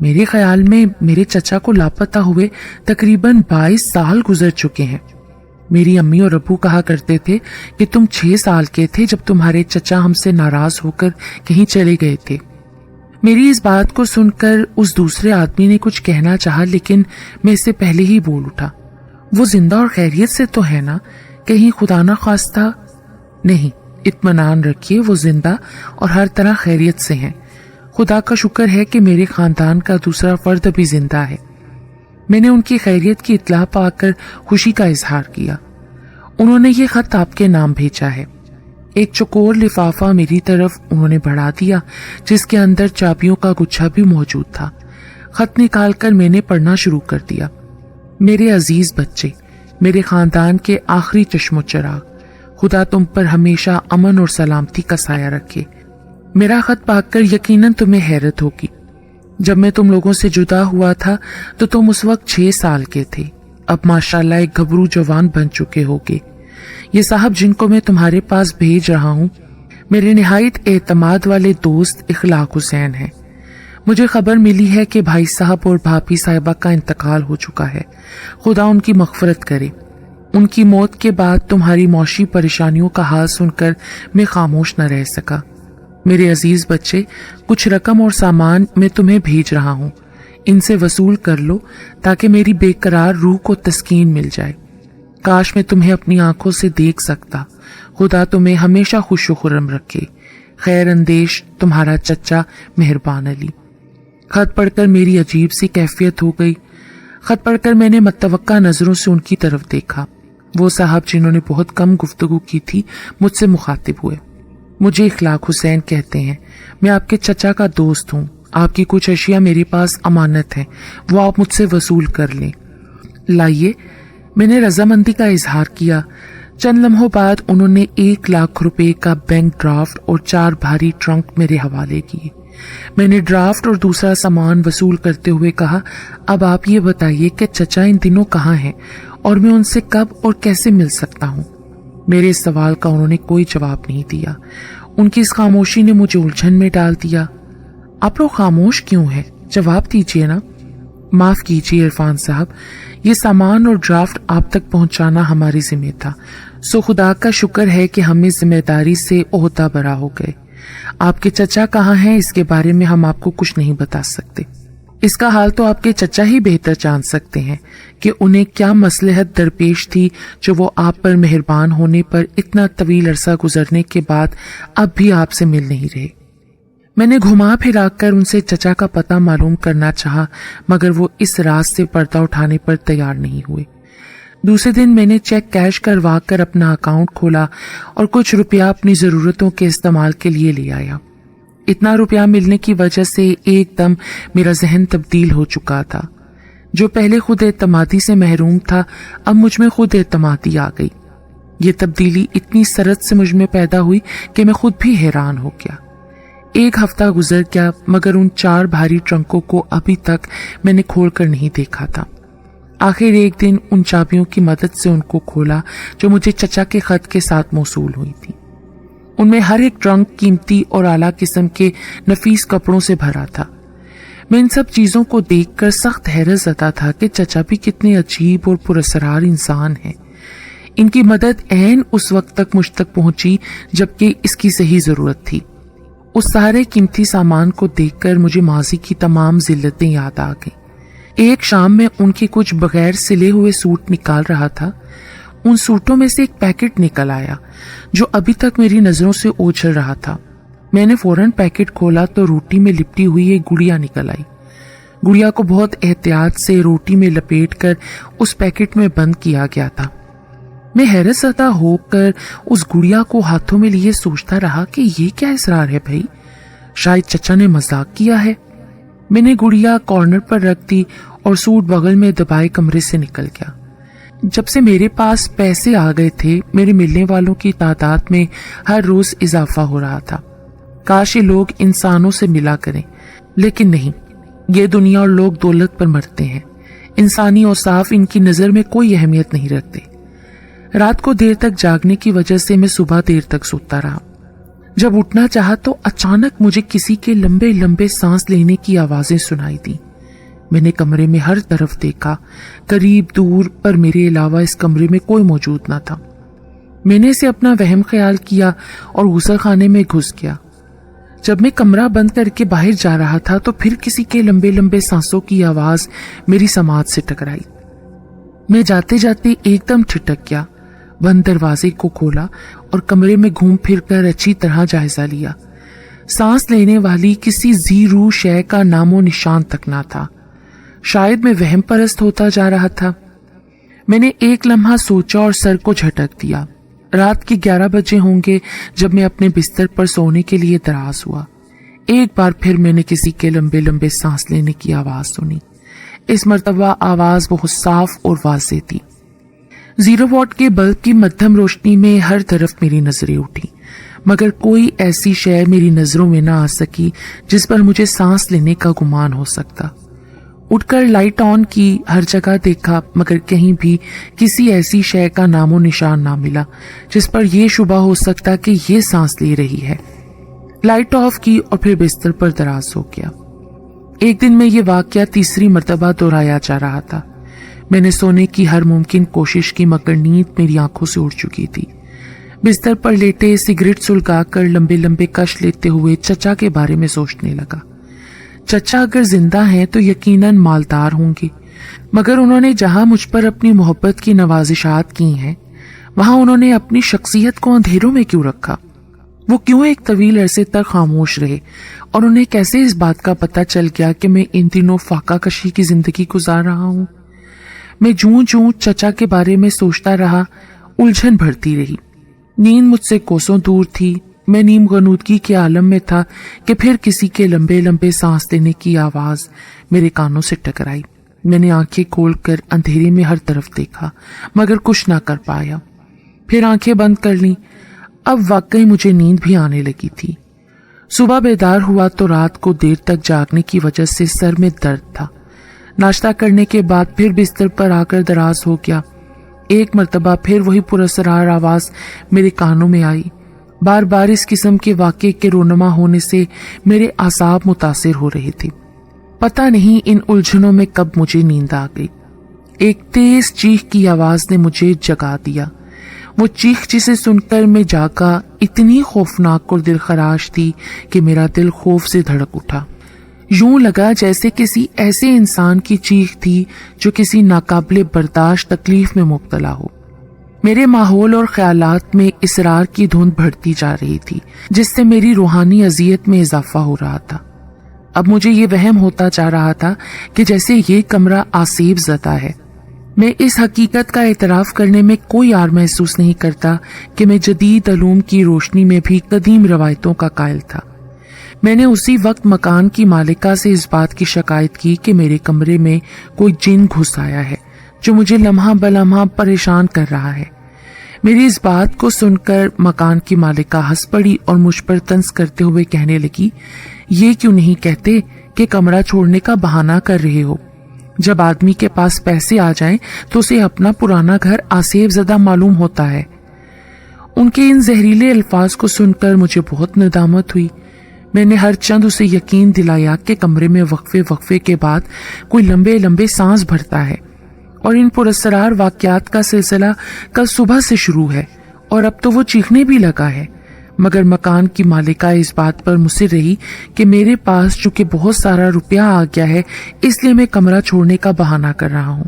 میرے خیال میں میرے چچا کو لاپتہ ہوئے تقریباً 22 سال گزر چکے ہیں۔ میری امی اور ابو کہا کرتے تھے کہ تم 6 سال کے تھے جب تمہارے چچا ہم سے ناراض ہو کر کہیں چلے گئے تھے۔ میری اس بات کو سن کر اس دوسرے آدمی نے کچھ کہنا چاہا، لیکن میں اس سے پہلے ہی بول اٹھا، وہ زندہ اور خیریت سے تو ہے نا؟ کہیں خدا نہ خواستہ؟ نہیں، اطمینان رکھیے، وہ زندہ اور ہر طرح خیریت سے ہیں۔ خدا کا شکر ہے کہ میرے خاندان کا دوسرا فرد بھی زندہ ہے۔ میں نے ان کی خیریت کی اطلاع پا کر خوشی کا اظہار کیا۔ انہوں نے یہ خط آپ کے نام بھیجا ہے۔ ایک چوکور لفافہ میری طرف انہوں نے بڑھا دیا، جس کے اندر چابیوں کا گچھا بھی موجود تھا۔ خط نکال کر میں نے پڑھنا شروع کر دیا۔ میرے عزیز بچے، میرے خاندان کے آخری چشم و چراغ، خدا تم پر ہمیشہ امن اور سلامتی کا سایہ رکھے۔ میرا خط پا کر یقیناً تمہیں حیرت ہوگی۔ جب میں تم لوگوں سے جدا ہوا تھا تو تم اس وقت 6 سال کے تھے۔ اب ماشاءاللہ ایک گھبرو جوان بن چکے ہوگے۔ یہ صاحب جن کو میں تمہارے پاس بھیج رہا ہوں، میرے نہایت اعتماد والے دوست اخلاق حسین ہیں۔ مجھے خبر ملی ہے کہ بھائی صاحب اور بھابھی صاحبہ کا انتقال ہو چکا ہے۔ خدا ان کی مغفرت کرے۔ ان کی موت کے بعد تمہاری معاشی پریشانیوں کا حال سن کر میں خاموش نہ رہ سکا۔ میرے عزیز بچے، کچھ رقم اور سامان میں تمہیں بھیج رہا ہوں، ان سے وصول کر لو تاکہ میری بے قرار روح کو تسکین مل جائے۔ کاش میں تمہیں اپنی آنکھوں سے دیکھ سکتا۔ خدا تمہیں ہمیشہ خوش و خرم رکھے۔ خیر اندیش، تمہارا چچا مہربان علی۔ خط پڑھ کر میری عجیب سی کیفیت ہو گئی۔ خط پڑھ کر میں نے متوقع نظروں سے ان کی طرف دیکھا۔ وہ صاحب جنہوں نے بہت کم گفتگو کی تھی مجھ سے مخاطب ہوئے۔ مجھے اخلاق حسین کہتے ہیں، میں آپ کے چچا کا دوست ہوں۔ آپ کی کچھ اشیاء میرے پاس امانت ہیں، وہ آپ مجھ سے وصول کر لیں۔ لائیے۔ میں نے رضامندی کا اظہار کیا۔ چند لمحوں بعد انہوں نے 1 لاکھ روپے کا بینک ڈرافٹ اور 4 بھاری ٹرنک میرے حوالے کیے۔ میں نے ڈرافٹ اور دوسرا سامان وصول کرتے ہوئے کہا، اب آپ یہ بتائیے کہ چچا ان دنوں کہاں ہیں اور میں ان سے کب اور کیسے مل سکتا ہوں؟ میرے اس سوال کا انہوں نے کوئی جواب نہیں دیا۔ ان کی اس خاموشی نے مجھے الجھن میں ڈال دیا۔ آپ لوگ خاموش کیوں ہیں؟ جواب دیجیے نا۔ معاف کیجیے عرفان صاحب، یہ سامان اور ڈرافٹ آپ تک پہنچانا ہماری ذمہ تھا، سو خدا کا شکر ہے کہ ہم اس ذمہ داری سے عہدہ برا ہو گئے۔ آپ کے چچا کہاں ہیں اس کے بارے میں ہم آپ کو کچھ نہیں بتا سکتے۔ اس کا حال تو آپ کے چچا ہی بہتر جان سکتے ہیں کہ انہیں کیا مصلحت درپیش تھی جو وہ آپ پر مہربان ہونے پر اتنا طویل عرصہ گزرنے کے بعد اب بھی آپ سے مل نہیں رہے۔ میں نے گھما پھرا کر ان سے چچا کا پتہ معلوم کرنا چاہا، مگر وہ اس راز سے پردہ اٹھانے پر تیار نہیں ہوئے۔ دوسرے دن میں نے چیک کیش کروا کر اپنا اکاؤنٹ کھولا اور کچھ روپیہ اپنی ضرورتوں کے استعمال کے لیے لے آیا۔ اتنا روپیہ ملنے کی وجہ سے ایک دم میرا ذہن تبدیل ہو چکا تھا۔ جو پہلے خود اعتمادی سے محروم تھا، اب مجھ میں خود اعتمادی آ گئی۔ یہ تبدیلی اتنی سرعت سے مجھ میں پیدا ہوئی کہ میں خود بھی حیران ہو گیا۔ 1 ہفتہ گزر گیا، مگر ان 4 بھاری ٹرنکوں کو ابھی تک میں نے کھول کر نہیں دیکھا تھا۔ آخر ایک دن ان چابیوں کی مدد سے ان کو کھولا جو مجھے چچا کے خط کے ساتھ موصول ہوئی تھی۔ ان میں ہر ایک ٹرنک قیمتی اور اعلیٰ قسم کے نفیس کپڑوں سے بھرا تھا۔ میں ان سب چیزوں کو دیکھ کر سخت حیرت زدہ تھا کہ چچا بھی کتنے عجیب اور پراسرار انسان ہیں۔ ان کی مدد عین اس وقت تک مجھ تک پہنچی جبکہ اس کی صحیح ضرورت تھی۔ اس سارے قیمتی سامان کو دیکھ کر مجھے ماضی کی تمام ذلتیں یاد آ گئیں۔ ایک شام میں ان کے کچھ بغیر سلے ہوئے سوٹ نکال رہا تھا۔ ان سوٹوں میں سے ایک پیکٹ نکل آیا جو ابھی تک میری نظروں سے اوجھل رہا تھا۔ میں نے فوراً پیکٹ کھولا تو روٹی میں لپٹی ہوئی ایک گڑیا نکل آئی۔ گڑیا کو بہت احتیاط سے روٹی میں لپیٹ کر اس پیکٹ میں بند کیا گیا تھا۔ میں حیرت زدہ ہو کر اس گڑیا کو ہاتھوں میں لیے سوچتا رہا کہ یہ کیا اسرار ہے بھائی؟ شاید چچا نے مذاق کیا ہے۔ میں نے گڑیا کارنر پر رکھ دی اور سوٹ بغل میں دبائے کمرے سے نکل گیا۔ جب سے میرے پاس پیسے آ گئے تھے، میرے ملنے والوں کی تعداد میں ہر روز اضافہ ہو رہا تھا۔ کاش یہ لوگ انسانوں سے ملا کریں، لیکن نہیں، یہ دنیا اور لوگ دولت پر مرتے ہیں۔ انسانی اوصاف ان کی نظر میں کوئی اہمیت نہیں رکھتے۔ رات کو دیر تک جاگنے کی وجہ سے میں صبح دیر تک سوتا رہا۔ جب اٹھنا چاہا تو اچانک مجھے کسی کے لمبے لمبے سانس لینے کی آوازیں سنائی دیں۔ میں نے کمرے میں ہر طرف دیکھا، قریب دور، پر میرے علاوہ اس کمرے میں کوئی موجود نہ تھا۔ میں نے اسے اپنا وہم خیال کیا اور غسل خانے میں گھس گیا۔ جب میں کمرہ بند کر کے باہر جا رہا تھا تو پھر کسی کے لمبے لمبے سانسوں کی آواز میری سماعت سے ٹکرائی۔ میں جاتے جاتے ایک دم ٹھٹک گیا، بند دروازے کو کھولا اور کمرے میں گھوم پھر کر اچھی طرح جائزہ لیا۔ سانس لینے والی کسی ذی روح شے کا نام و نشان تک نہ تھا۔ شاید میں وہم پرست ہوتا جا رہا تھا۔ میں نے ایک لمحہ سوچا اور سر کو جھٹک دیا۔ رات کے 11 بجے ہوں گے جب میں اپنے بستر پر سونے کے لیے دراز ہوا۔ ایک بار پھر میں نے کسی کے لمبے لمبے سانس لینے کی آواز سنی۔ اس مرتبہ آواز بہت صاف اور واضح تھی۔ 0 واٹ کے بلب کی مدھم روشنی میں ہر طرف میری نظریں اٹھی، مگر کوئی ایسی شے میری نظروں میں نہ آ سکی جس پر مجھے سانس لینے کا گمان ہو سکتا۔ اٹھ کر لائٹ آن کی، ہر جگہ دیکھا، مگر کہیں بھی کسی ایسی شے کا نام و نشان نہ ملا جس پر یہ شبہ ہو سکتا کہ یہ سانس لے رہی ہے۔ لائٹ آف کی اور پھر بستر پر دراز ہو گیا۔ ایک دن میں یہ واقعہ تیسری مرتبہ دہرایا جا رہا تھا۔ میں نے سونے کی ہر ممکن کوشش کی مگر نیند میری آنکھوں سے اڑ چکی تھی۔ بستر پر لیٹے سگریٹ سلگا کر لمبے لمبے کش لیتے ہوئے چچا کے بارے میں سوچنے لگا۔ چچا اگر زندہ ہیں تو یقیناً مالدار ہوں گے، مگر انہوں نے جہاں مجھ پر اپنی محبت کی نوازشات کی ہیں وہاں انہوں نے اپنی شخصیت کو اندھیروں میں کیوں رکھا؟ وہ کیوں ایک طویل عرصے تک خاموش رہے اور انہیں کیسے اس بات کا پتہ چل گیا کہ میں ان دنوں فاقہ کشی کی زندگی گزار رہا ہوں؟ میں جوں جوں چچا کے بارے میں سوچتا رہا، الجھن بڑھتی رہی۔ نیند مجھ سے کوسوں دور تھی۔ میں نیم غنودگی کے عالم میں تھا کہ پھر کسی کے لمبے لمبے سانس لینے کی آواز میرے کانوں سے ٹکرائی۔ میں نے آنکھیں کھول کر اندھیرے میں ہر طرف دیکھا مگر کچھ نہ کر پایا۔ پھر آنکھیں بند کر لیں۔ اب واقعی مجھے نیند بھی آنے لگی تھی۔ صبح بیدار ہوا تو رات کو دیر تک جاگنے کی وجہ سے سر میں درد تھا۔ ناشتہ کرنے کے بعد پھر بستر پر آ کر دراز ہو گیا۔ ایک مرتبہ پھر وہی پراسرار آواز میرے کانوں میں آئی۔ بار بار اس قسم کے واقعے کے رونما ہونے سے میرے اعصاب متاثر ہو رہے تھے۔ پتہ نہیں ان الجھنوں میں کب مجھے نیند آ گئی۔ ایک تیز چیخ کی آواز نے مجھے جگا دیا۔ وہ چیخ جسے سن کر میں جاگا اتنی خوفناک اور دلخراش تھی کہ میرا دل خوف سے دھڑک اٹھا۔ یوں لگا جیسے کسی ایسے انسان کی چیخ تھی جو کسی ناقابل برداشت تکلیف میں مبتلا ہو۔ میرے ماحول اور خیالات میں اسرار کی دھند بڑھتی جا رہی تھی جس سے میری روحانی اذیت میں اضافہ ہو رہا تھا۔ اب مجھے یہ وہم ہوتا جا رہا تھا کہ جیسے یہ کمرہ آسیب زدہ ہے۔ میں اس حقیقت کا اعتراف کرنے میں کوئی عار محسوس نہیں کرتا کہ میں جدید علوم کی روشنی میں بھی قدیم روایتوں کا قائل تھا۔ میں نے اسی وقت مکان کی مالکہ سے اس بات کی شکایت کی کہ میرے کمرے میں کوئی جن گھس آیا ہے جو مجھے لمحہ بلمحہ پریشان کر رہا ہے۔ میری اس بات کو سن کر مکان کی مالکہ ہنس پڑی اور مجھ پر طنز کرتے ہوئے کہنے لگی، یہ کیوں نہیں کہتے کہ کمرہ چھوڑنے کا بہانہ کر رہے ہو؟ جب آدمی کے پاس پیسے آ جائیں تو اسے اپنا پرانا گھر آسیب زدہ معلوم ہوتا ہے۔ ان کے ان زہریلے الفاظ کو سن کر مجھے بہت ندامت ہوئی۔ میں نے ہر چند اسے یقین دلایا کہ کمرے میں وقفے وقفے کے بعد کوئی لمبے لمبے سانس بھرتا ہے اور ان پراسرار واقعات کا سلسلہ کل صبح سے شروع ہے اور اب تو وہ چیخنے بھی لگا ہے، مگر مکان کی مالکہ اس بات پر مصر رہی کہ میرے پاس چونکہ بہت سارا روپیہ آ گیا ہے اس لیے میں کمرہ چھوڑنے کا بہانہ کر رہا ہوں۔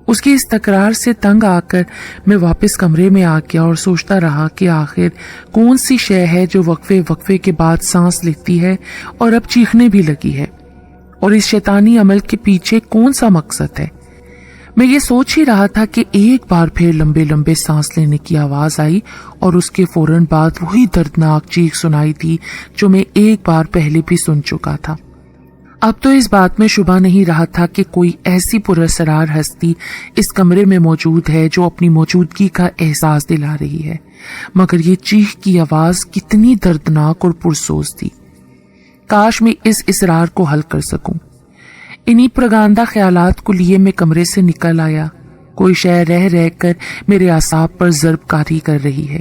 اس کی اس تکرار سے تنگ آ کر میں واپس کمرے میں آ گیا اور سوچتا رہا کہ آخر کون سی شے ہے جو وقفے وقفے کے بعد سانس لیتی ہے اور اب چیخنے بھی لگی ہے، اور اس شیطانی عمل کے پیچھے کون سا مقصد ہے۔ میں یہ سوچ ہی رہا تھا کہ ایک بار پھر لمبے لمبے سانس لینے کی آواز آئی اور اس کے فوراً بعد وہی دردناک چیخ سنائی دی جو میں ایک بار پہلے بھی سن چکا تھا۔ اب تو اس بات میں شبہ نہیں رہا تھا کہ کوئی ایسی پراسرار ہستی اس کمرے میں موجود ہے جو اپنی موجودگی کا احساس دلا رہی ہے، مگر یہ چیخ کی آواز کتنی دردناک اور پرسوز تھی۔ کاش میں اس اسرار کو حل کر سکوں۔ انہی پرگاندہ خیالات کو لیے میں کمرے سے نکل آیا۔ کوئی شے رہ رہ کر میرے اعصاب پر ضرب کاری کر رہی ہے۔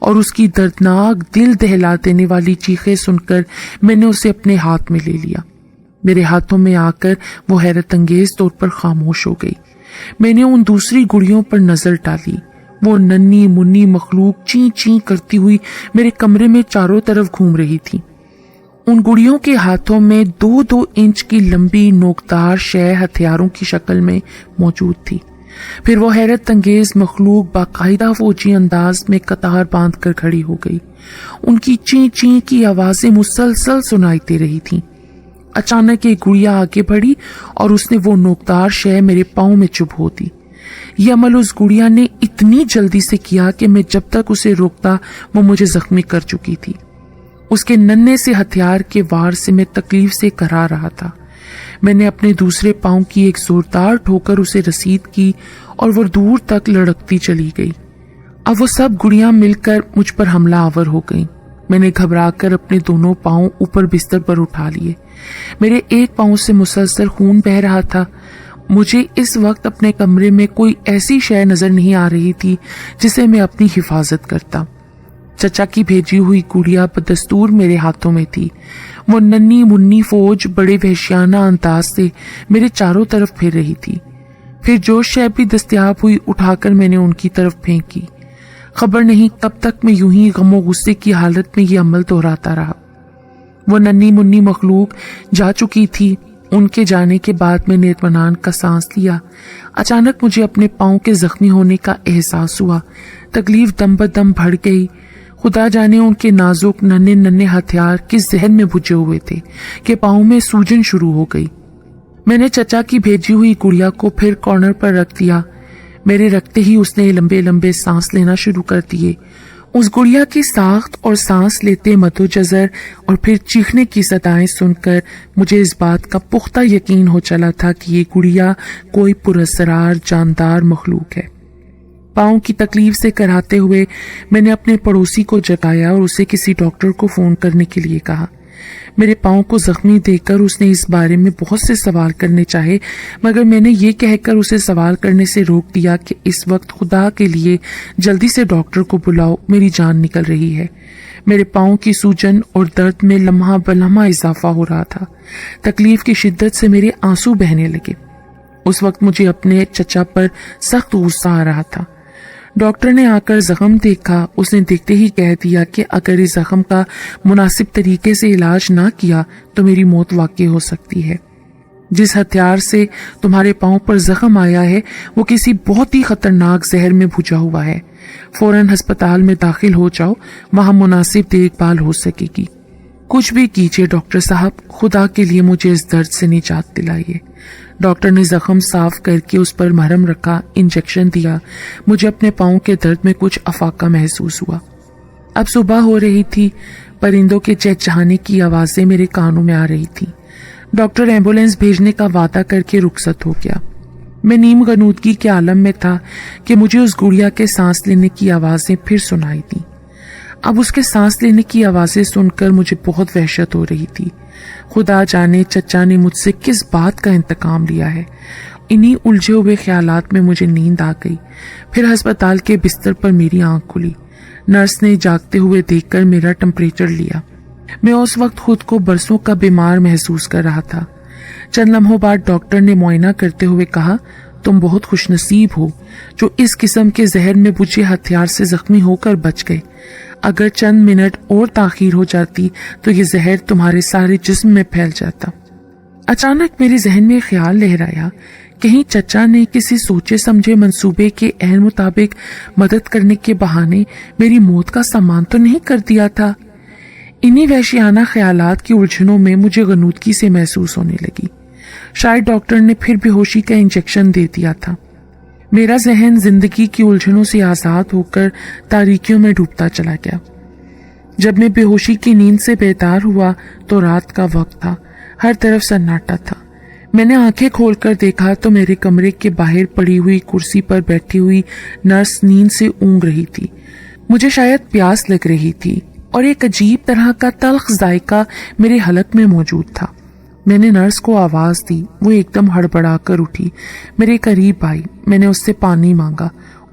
اور اس کی دردناک دل دہلا دینے والی چیخیں سن کر میں نے اسے اپنے ہاتھ میں لے لیا۔ میرے ہاتھوں میں آ کر وہ حیرت انگیز طور پر خاموش ہو گئی۔ میں نے ان دوسری گڑیوں پر نظر ڈالی۔ وہ ننھی منی مخلوق چیں چیں کرتی ہوئی میرے کمرے میں چاروں طرف گھوم رہی تھی۔ ان گڑیوں کے ہاتھوں میں 2-2 انچ کی لمبی نوکدار شے ہتھیاروں کی شکل میں موجود تھی۔ پھر وہ حیرت انگیز مخلوق باقاعدہ فوجی انداز میں قطار باندھ کر کھڑی ہو گئی۔ ان کی چیں چیں کی آوازیں مسلسل سنائی دے رہی تھیں۔ اچانک ایک گڑیا آگے بڑھی اور اس نے وہ نوکدار شے میرے پاؤں میں چبھو دی۔ یہ عمل اس گڑیا نے اتنی جلدی سے کیا کہ میں جب تک اسے روکتا وہ مجھے زخمی کر چکی تھی۔ اس کے ننھے سے ہتھیار کے وار سے میں تکلیف سے کرا رہا تھا۔ میں نے اپنے دوسرے پاؤں کی ایک زوردار ٹھوکر اسے رسید کی اور وہ دور تک لڑکتی چلی گئی۔ اب وہ سب گڑیاں مل کر مجھ پر حملہ آور ہو گئیں۔ میں نے گھبرا کر اپنے دونوں پاؤں اوپر بستر پر اٹھا لیے۔ میرے ایک پاؤں سے مسلسل خون بہہ رہا تھا۔ مجھے اس وقت اپنے کمرے میں کوئی ایسی شے نظر نہیں آ رہی تھی جسے میں اپنی حفاظت کرتا۔ چچا کی بھیجی ہوئی گڑیا بدستور میرے ہاتھوں میں تھی۔ وہ ننھی منی فوج بڑے وحشیانہ انداز سے میرے چاروں طرف پھر رہی تھی۔ پھر جو شے بھی دستیاب ہوئی اٹھا کر میں نے ان کی طرف پھینکی۔ خبر نہیں کب تک میں یوں ہی غم و غصے کی حالت میں یہ عمل دہراتا رہا۔ وہ ننھی منی مخلوق جا چکی تھی۔ ان کے جانے کے بعد میں نے اطمینان کا سانس لیا۔ اچانک مجھے اپنے پاؤں کے زخمی ہونے کا احساس ہوا۔ تکلیف دم بدم بڑھ گئی۔ خدا جانے ان کے نازک ننھے ننھے ہتھیار کس ذہن میں بجھے ہوئے تھے کہ پاؤں میں سوجن شروع ہو گئی۔ میں نے چچا کی بھیجی ہوئی گڑیا کو پھر کارنر پر رکھ دیا۔ میرے رکھتے ہی اس نے لمبے لمبے سانس لینا شروع کر دیے۔ اس گڑیا کی ساخت اور سانس لیتے مدوجزر اور پھر چیخنے کی صدائیں سن کر مجھے اس بات کا پختہ یقین ہو چلا تھا کہ یہ گڑیا کوئی پراسرار جاندار مخلوق ہے۔ پاؤں کی تکلیف سے کراتے ہوئے میں نے اپنے پڑوسی کو جگایا اور اسے کسی ڈاکٹر کو فون کرنے کے لیے کہا۔ میرے پاؤں کو زخمی دیکھ کر اس نے اس بارے میں بہت سے سوال کرنے چاہے، مگر میں نے یہ کہہ کر اسے سوال کرنے سے روک دیا کہ اس وقت خدا کے لیے جلدی سے ڈاکٹر کو بلاؤ، میری جان نکل رہی ہے۔ میرے پاؤں کی سوجن اور درد میں لمحہ بلمحہ اضافہ ہو رہا تھا۔ تکلیف کی شدت سے میرے آنسو بہنے لگے۔ اس وقت مجھے اپنے چچا پر سخت غصہ آ رہا تھا۔ ڈاکٹر نے آ کر زخم دیکھا۔ اس نے دیکھتے ہی کہہ دیا کہ اگر اس زخم کا مناسب طریقے سے علاج نہ کیا تو میری موت واقع ہو سکتی ہے۔ جس ہتھیار سے تمہارے پاؤں پر زخم آیا ہے وہ کسی بہت ہی خطرناک زہر میں بھجا ہوا ہے۔ فوراً ہسپتال میں داخل ہو جاؤ، وہاں مناسب دیکھ بھال ہو سکے گی۔ کچھ بھی کیجیے ڈاکٹر صاحب، خدا کے لیے مجھے اس درد سے نجات دلائیے۔ ڈاکٹر نے زخم صاف کر کے اس پر مرہم رکھا، انجیکشن دیا۔ مجھے اپنے پاؤں کے درد میں کچھ افاقہ محسوس ہوا۔ اب صبح ہو رہی تھی۔ پرندوں کے چہچہانے کی آوازیں میرے کانوں میں آ رہی تھی۔ ڈاکٹر ایمبولینس بھیجنے کا وعدہ کر کے رخصت ہو گیا۔ میں نیم غنودگی کے عالم میں تھا کہ مجھے اس گڑیا کے سانس لینے کی آوازیں پھر سنائی دیں۔ اب اس کے سانس لینے کی آوازیں سن کر مجھے بہت وحشت ہو رہی تھی۔ خدا جانے چچا نے مجھ سے کس بات کا انتقام لیا ہے۔ انہی الجھے ہوئے خیالات میں مجھے نیند آ گئی۔ پھر ہسپتال کے بستر پر میری آنکھ کھلی۔ نرس نے جاگتے ہوئے دیکھ کر میرا ٹمپریچر لیا۔ میں اس وقت خود کو برسوں کا بیمار محسوس کر رہا تھا۔ چند لمحوں بعد ڈاکٹر نے معائنہ کرتے ہوئے کہا، تم بہت خوش نصیب ہو جو اس قسم کے زہر میں بجھے ہتھیار سے زخمی ہو کر بچ گئے۔ اگر چند منٹ اور تاخیر ہو جاتی تو یہ زہر تمہارے سارے جسم میں پھیل جاتا۔ اچانک میرے ذہن میں خیال لہرایا، کہیں چچا نے کسی سوچے سمجھے منصوبے کے عین مطابق مدد کرنے کے بہانے میری موت کا سامان تو نہیں کر دیا تھا۔ انہی وحشیانہ خیالات کی الجھنوں میں مجھے غنودگی سے محسوس ہونے لگی۔ شاید ڈاکٹر نے پھر بے ہوشی کا انجیکشن دے دیا تھا۔ میرا ذہن زندگی کی الجھنوں سے آزاد ہو کر تاریکیوں میں ڈوبتا چلا گیا۔ جب میں بے ہوشی کی نیند سے بیدار ہوا تو رات کا وقت تھا، ہر طرف سناٹا تھا۔ میں نے آنکھیں کھول کر دیکھا تو میرے کمرے کے باہر پڑی ہوئی کرسی پر بیٹھی ہوئی نرس نیند سے اونگ رہی تھی۔ مجھے شاید پیاس لگ رہی تھی اور ایک عجیب طرح کا تلخ ذائقہ میرے حلق میں موجود تھا۔ میں نے نرس کو آواز دی، وہ ایک دم ہڑبڑا کر اٹھی، میرے قریب آئی۔ میں نے اس سے پانی مانگا،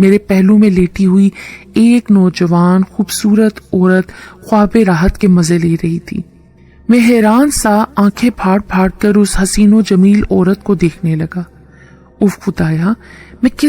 میرے پہلو میں لیٹی ہوئی ایک نوجوان خوبصورت عورت خواب راحت کے مزے لے رہی تھی۔ میں حیران سا آنکھیں پھاڑ پھاڑ کر اس حسین و جمیل عورت کو دیکھنے لگا۔ اف خدایا، میں کس